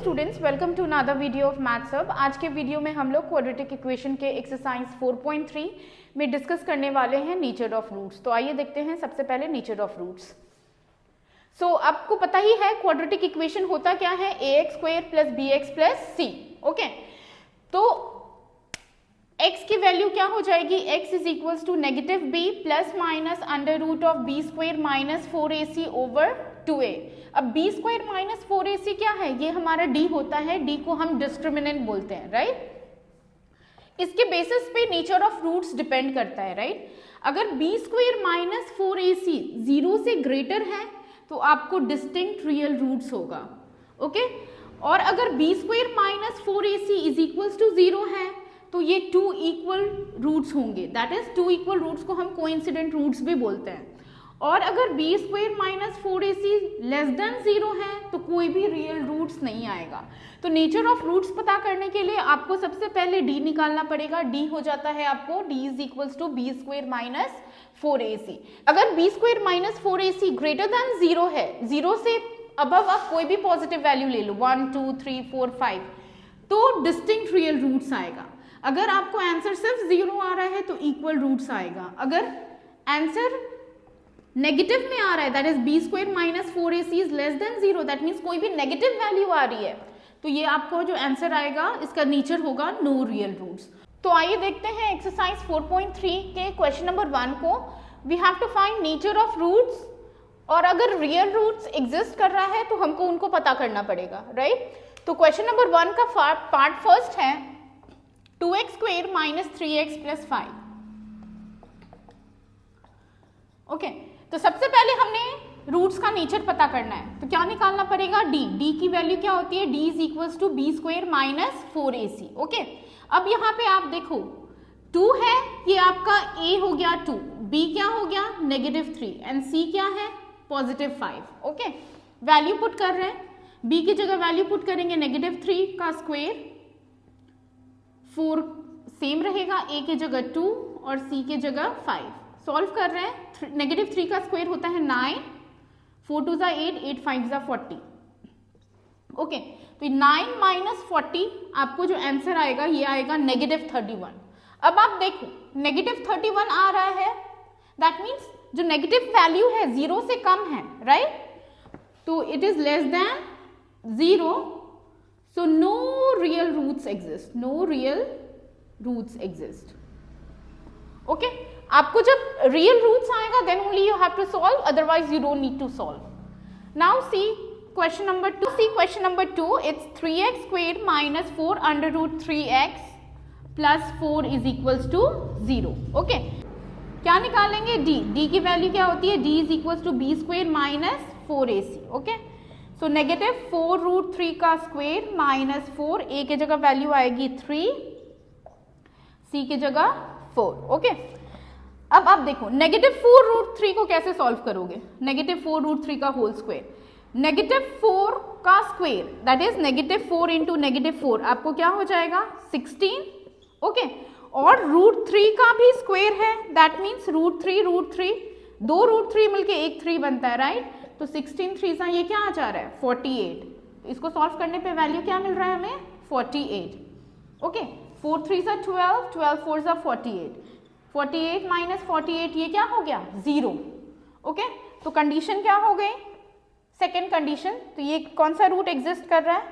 Students, welcome to another video of maths hub. आज के video में हम लोग क्वाड्रेटिक इक्वेशन के एक्सरसाइज 4.3 में डिस्कस करने वाले हैं नेचर ऑफ रूट्स। तो आइए देखते हैं सबसे पहले नेचर ऑफ रूट्स। सो आपको पता ही है क्वाड्रेटिक इक्वेशन होता क्या है, ax square plus bx plus c। Okay, तो x की वैल्यू क्या हो जाएगी, x is equals to negative b plus minus under root of b square minus 4ac over 2a। अब b स्क्वायर माइनस 4ac क्या है, ये हमारा d होता है, d को हम डिस्क्रिमिनेंट बोलते हैं, राइट। इसके बेसिस पे नेचर ऑफ रूट्स डिपेंड करता है, राइट। अगर b स्क्वायर माइनस 4ac 0 से ग्रेटर है तो आपको डिस्टिंक्ट रियल रूट्स होगा, ओके। और अगर b square minus 4ac is equals to 0 है तो ये 2 इक्वल रूट्स होंगे, दैट इज 2 इक्वल रूट्स को हम कोइंसिडेंट रूट्स भी बोलते हैं। और अगर b square minus 4ac less than 0 है तो कोई भी रियल रूट्स नहीं आएगा। तो नेचर ऑफ रूट्स पता करने के लिए आपको सबसे पहले d निकालना पड़ेगा। d हो जाता है आपको d is equals to b square minus 4ac। अगर b square minus 4ac greater than 0 है, 0 से अबव आप कोई भी पॉजिटिव वैल्यू ले लो, 1 2 3 4 5, तो डिस्टिंक्ट रियल रूट्स आएगा। अगर आपको आंसर सिर्फ 0 आ रहा है तो इक्वल रूट्स आएगा। अगर आंसर नेगेटिव में आ रहा है, that is b square minus 4ac is less than 0, that means कोई भी नेगेटिव वैल्यू आ रही है, तो ये आपको जो आंसर आएगा इसका नेचर होगा नो रियल रूट्स। तो आइए देखते हैं एक्सरसाइज 4.3 के क्वेश्चन नंबर 1 को। We have to find nature of roots, और अगर रियल रूट्स एग्जिस्ट कर रहा है तो हमको उनको पता करना पड़ेगा, राइट। तो क्वेश्चन नंबर 1 का पार्ट फर्स्ट है 2x square minus 3x plus 5। Okay, तो सबसे पहले हमने रूट्स का नेचर पता करना है, तो क्या निकालना पड़ेगा, d की वैल्यू क्या होती है, d is equals to b square minus 4ac। Okay, अब यहाँ पे आप देखो 2 है, ये आपका a हो गया 2, b क्या हो गया नेगेटिव 3 एंड c क्या है पॉजिटिव 5। ओके, वैल्यू पुट कर रहे हैं, b की जगह वैल्यू पुट करेंगे नेगेटिव 3 का स्क्वायर, 4 सेम रहेगा, a की जगह 2 और c की जगह 5। सॉल्व कर रहे हैं, नेगेटिव 3 का स्क्वायर होता है 9, 4 2 जा 8, 8 5 जा 40। ओके, तो 9 माइनस 40 आपको जो आंसर आएगा ये आएगा नेगेटिव 31। अब आप देखो नेगेटिव 31 आ रहा है, दैट मीन्स जो नेगेटिव वैल्यू है 0 से कम है, राइट। तो it is less than 0, so no real roots exist, no real roots exist। okay, आपको जब real roots आएगा then only you have to solve, otherwise you don't need to solve। now see question number 2, it's 3x square minus 4 under root 3x plus 4 is equals to 0। okay, क्या निकालेंगे, d की value क्या होती है, d is equals to b square minus 4ac। okay, so negative 4 root 3 का square minus 4, a की जगह value आएगी 3, c की जगह 4। ओके, अब आप देखो नेगेटिव 4 रूट 3 को कैसे सॉल्व करोगे, नेगेटिव 4 रूट 3 का होल स्क्वायर, नेगेटिव 4 का square that is negative 4 into negative 4 आपको क्या हो जाएगा 16। ओके, और रूट 3 का भी स्क्वायर है, दैट मीन्स रूट 3 दो रूट 3 मिलके एक 3 बनता है, राइट। तो 16 3 ये क्या आ जा रहा है 48। इसको सॉल्व करने पे वैल्यू क्या मिल रहा है हमें 48। ओके, 4 3 12, 12 4 48, 48 माइनस 48 ये क्या हो गया 0। ओके, तो कंडीशन क्या हो गई, सेकेंड कंडीशन। तो ये कौन सा रूट एग्जिस्ट कर रहा है,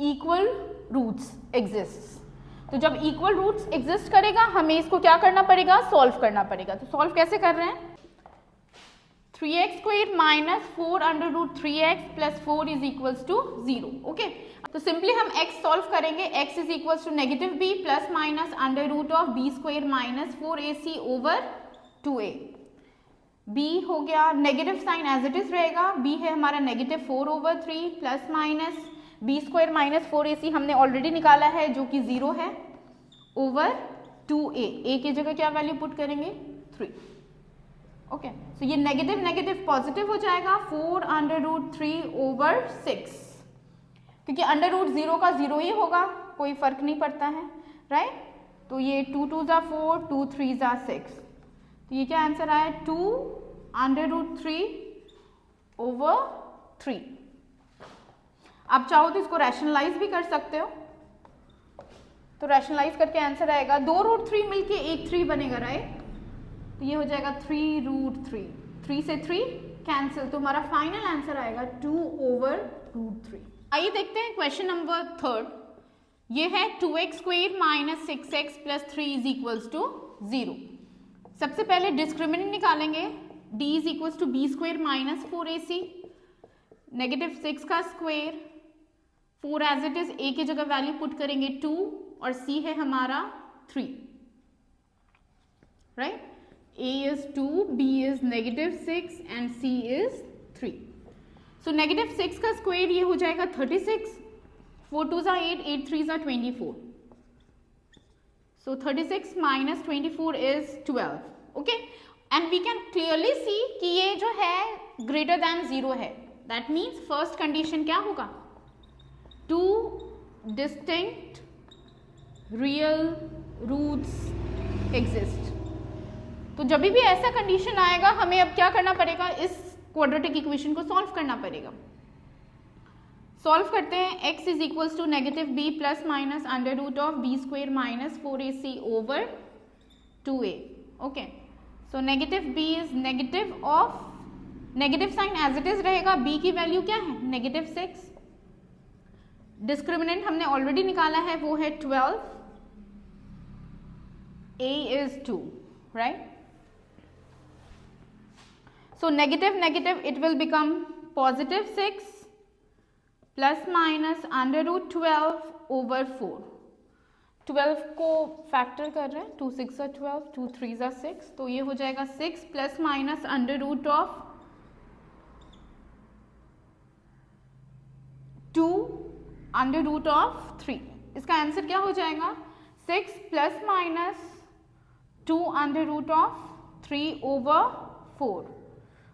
इक्वल रूट्स एग्जिस्ट। तो जब इक्वल रूट्स एग्जिस्ट करेगा हमें इसको क्या करना पड़ेगा, सॉल्व करना पड़ेगा। तो सॉल्व कैसे कर रहे हैं, 3x square minus 4 under root 3x plus 4 is equals to 0। Okay, तो सिंपली हम x सॉल्व करेंगे, x is equals to negative b plus minus under root of b square minus 4ac over 2a। b हो गया negative sign as it is रहेगा, b है हमारा negative 4 over 3 plus minus b square minus 4ac हमने already निकाला है जो कि 0 है, ओवर 2a, a की जगह क्या वैल्यू पुट करेंगे 3। ओके, सो ये नेगेटिव नेगेटिव पॉजिटिव हो जाएगा, 4 अंडर रूट 3 ओवर 6, क्योंकि अंडर रूट 0 का 0 ही होगा, कोई फर्क नहीं पड़ता है, राइट। तो ये 2 2 जा 4, 2 3 जा 6, तो ये क्या आंसर आया 2 अंडर रूट 3 ओवर 3। आप चाहो तो इसको रैशनलाइज भी कर सकते हो, तो रैशनलाइज करके आंसर आएगा 2√3 मिलके एक 3 बनेगा, राइट। तो ये हो जाएगा 3√3, 3 से 3 कैंसिल, तो हमारा फाइनल आंसर आएगा 2/√3। आइए देखते हैं क्वेश्चन नंबर 3। ये है 2x² - 6x + 3 = 0। सबसे पहले डिस्क्रिमिनेंट निकालेंगे, d = b² - 4ac, -6 का square, 4 as it is, a की जगह वैल्यू पुट करेंगे 2 और c है हमारा 3, right. a is 2, b is -6 and c is 3. So -6 का स्क्वायर ये हो जाएगा 36, 4 2s are 8, 8 3s are 24. So 36 minus 24 is 12. Okay, and we can clearly see कि ये जो है greater than 0 है. That means first condition क्या होगा? Two distinct real roots exist. तो जब भी ऐसा कंडीशन आएगा हमें अब क्या करना पड़ेगा, इस क्वाड्रेटिक इक्वेशन को सॉल्व करना पड़ेगा। सॉल्व करते हैं, x is equals to -b plus minus √b² - 4ac over 2a। Okay, so -b is negative of, negative sign as it is रहेगा, b की वैल्यू क्या है -6, डिस्क्रिमिनेंट हमने ऑलरेडी निकाला है वो है 12, a is 2, right. So negative it will become +6 plus minus √12 over 4। 12 को फैक्टर कर रहे हैं, 2 6 are 12, 2 3s are 6, तो ये हो जाएगा 6 प्लस माइनस √2 इसका आंसर क्या हो जाएगा 6 प्लस माइनस 2√3 ओवर 4।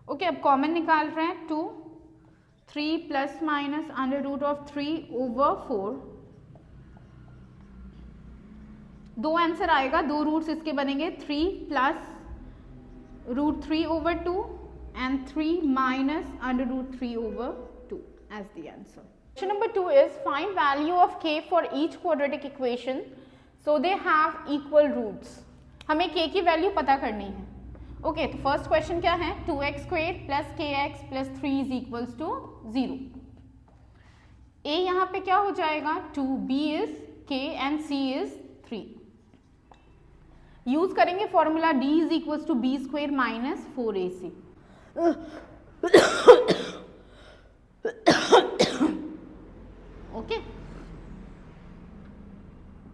ओके, अब कॉमन निकाल रहे हैं, 2 3 प्लस माइनस √3 ओवर 4। दो आंसर आएगा, दो रूट्स इसके बनेंगे, 3 plus √3 over 2 and 3 minus √3 over 2 as the answer. Question number 2 is find value of k for each quadratic equation so they have equal roots. हमें k की वैल्यू पता करनी है। ओके, तो फर्स्ट क्वेश्चन क्या है, 2x² + kx + 3 = 0। a यहाँ पे क्या हो जाएगा 2, b is k and c is 3। Use करेंगे formula d = b² - 4ac। Okay,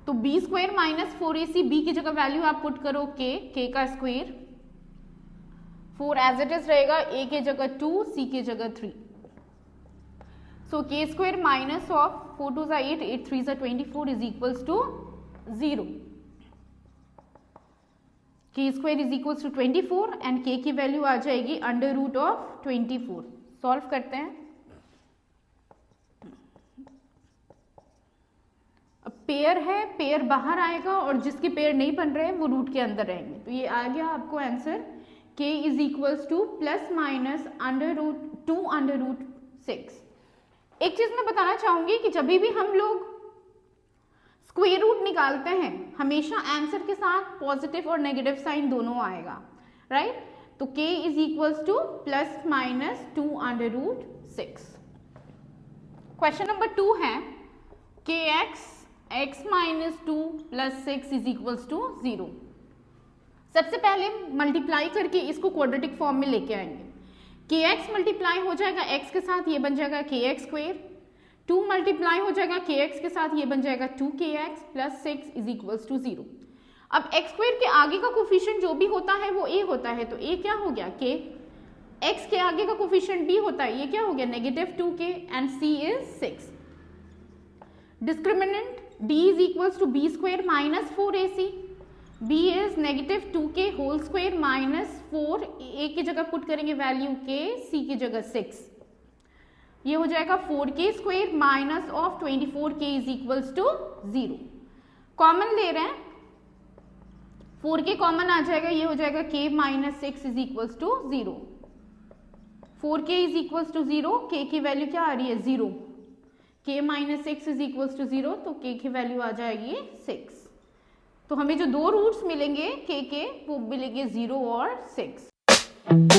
तो b² - 4ac, b की जगह वैल्यू आप पुट करो k का स्क्वायर, 4 एज इट इज रहेगा, a की जगह 2, c की जगह 3। So k² minus of 4 2s are 8, 8 3s are 24 is equals to 0। k² is equals to 24 and k की वैल्यू आ जाएगी √24। सॉल्व करते हैं, अब पेयर है, पेयर बाहर आएगा और जिसके पेयर नहीं बन रहे हैं वो रूट के अंदर रहेंगे, तो ये आ गया आपको answer k is equals to plus minus √2√6। एक चीज मैं बताना चाहूंगी कि जब भी हम लोग स्क्वायर रूट निकालते हैं हमेशा आंसर के साथ पॉजिटिव और नेगेटिव साइन दोनों आएगा, राइट। तो k is equals to plus minus 2√6। Question number 2 है kx x - 2 + 6 is equals to 0। सबसे पहले मल्टीप्लाई करके इसको क्वाड्रेटिक फॉर्म में लेके आएंगे। kx मल्टीप्लाई हो जाएगा x के साथ, ये बन जाएगा kx²। 2 मल्टीप्लाई हो जाएगा kx के साथ, ये बन जाएगा 2kx + 6 इज इक्वल्स टू 0। अब x² के आगे का कोफिशिएंट जो भी होता है वो a होता है, तो a क्या हो गया k, x के आगे का कोफिशिएंट b होता है, ये क्या हो गया -2k and c is 6। Discriminant d is equals to b² - 4ac, b is -2k whole square minus 4, a की जगह पुट करेंगे वैल्यू k, c की जगह 6, ये हो जाएगा 4k² minus of 24k is equals to 0। Common ले रहे हैं, 4k कॉमन आ जाएगा, ये हो जाएगा k - 6 is equals to 0। 4k is equals to 0, k की वैल्यू क्या आ रही है 0, k minus six is equals to 0, तो k की वैल्यू आ जाएगी 6। तो हमें जो दो रूट्स मिलेंगे k के वो मिलेंगे 0 और 6।